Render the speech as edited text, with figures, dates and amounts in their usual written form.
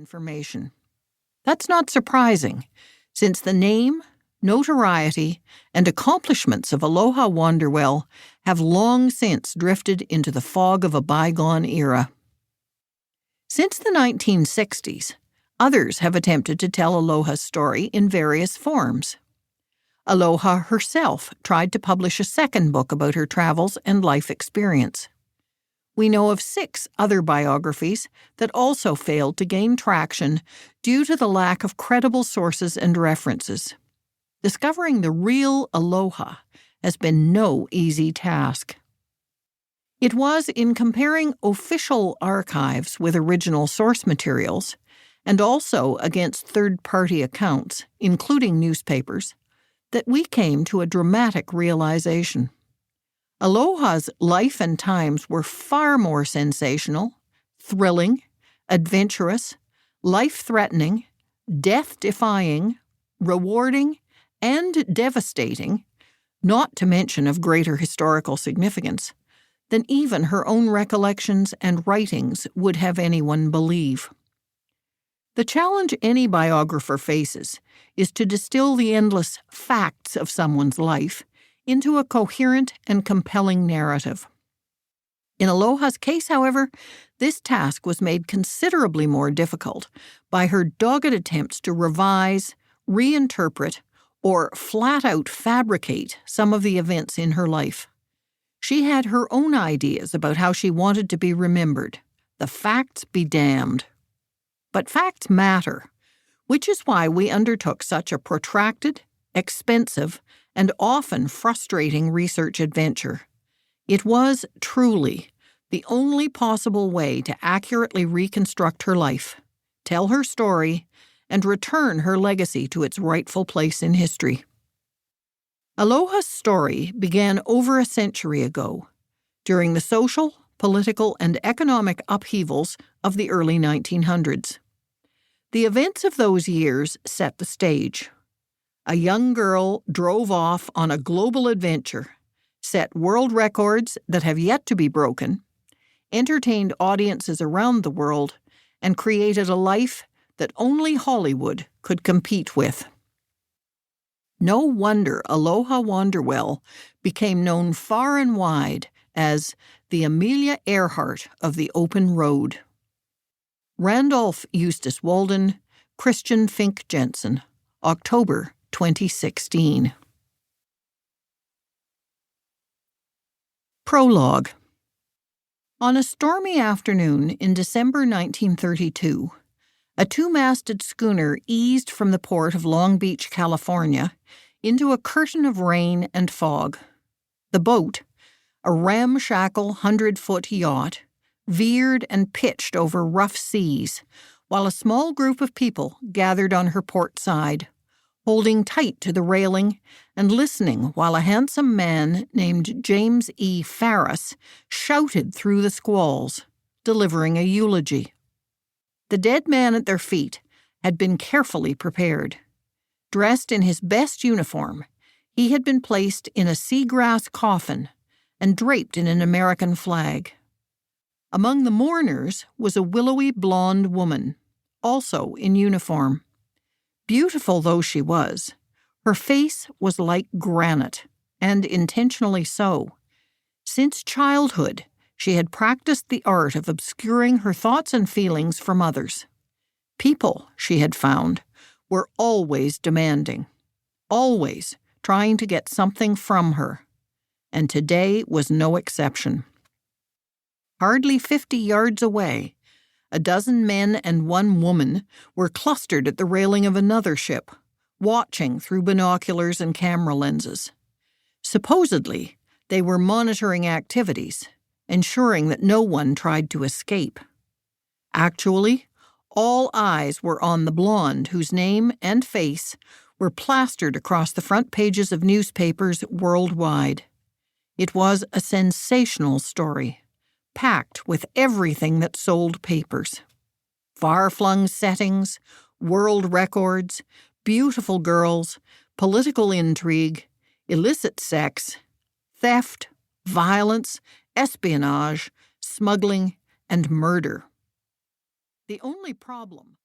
information. That's not surprising, since the name, notoriety, and accomplishments of Aloha Wanderwell have long since drifted into the fog of a bygone era. Since the 1960s, others have attempted to tell Aloha's story in various forms. Aloha herself tried to publish a second book about her travels and life experience. We know of 6 other biographies that also failed to gain traction due to the lack of credible sources and references. Discovering the real Aloha has been no easy task. It was in comparing official archives with original source materials, and also against third-party accounts, including newspapers, that we came to a dramatic realization. Aloha's life and times were far more sensational, thrilling, adventurous, life-threatening, death-defying, rewarding, and devastating, not to mention of greater historical significance, than even her own recollections and writings would have anyone believe. The challenge any biographer faces is to distill the endless facts of someone's life into a coherent and compelling narrative. In Aloha's case, however, this task was made considerably more difficult by her dogged attempts to revise, reinterpret, or flat-out fabricate some of the events in her life. She had her own ideas about how she wanted to be remembered. The facts be damned. But facts matter, which is why we undertook such a protracted, expensive, and often frustrating research adventure. It was truly the only possible way to accurately reconstruct her life, tell her story, and return her legacy to its rightful place in history. Aloha's story began over a century ago, during the social, political, and economic upheavals of the early 1900s. The events of those years set the stage. A young girl drove off on a global adventure, set world records that have yet to be broken, entertained audiences around the world, and created a life that only Hollywood could compete with. No wonder Aloha Wanderwell became known far and wide as the Amelia Earhart of the open road. Randolph Eustace Walden, Christian Fink-Jensen, October 2016. Prologue. On a stormy afternoon in December 1932, a 2-masted schooner eased from the port of Long Beach, California, into a curtain of rain and fog. The boat, a ramshackle 100-foot yacht, veered and pitched over rough seas, while a small group of people gathered on her port side, holding tight to the railing and listening while a handsome man named James E. Farris shouted through the squalls, delivering a eulogy. The dead man at their feet had been carefully prepared. Dressed in his best uniform, he had been placed in a seagrass coffin and draped in an American flag. Among the mourners was a willowy blonde woman, also in uniform. Beautiful though she was, her face was like granite, and intentionally so. Since childhood, she had practiced the art of obscuring her thoughts and feelings from others. People, she had found, were always demanding, always trying to get something from her, and today was no exception. Hardly 50 yards away, a dozen men and one woman were clustered at the railing of another ship, watching through binoculars and camera lenses. Supposedly, they were monitoring activities, ensuring that no one tried to escape. Actually, all eyes were on the blonde whose name and face were plastered across the front pages of newspapers worldwide. It was a sensational story, packed with everything that sold papers. Far-flung settings, world records, beautiful girls, political intrigue, illicit sex, theft, violence, espionage, smuggling, and murder. The only problem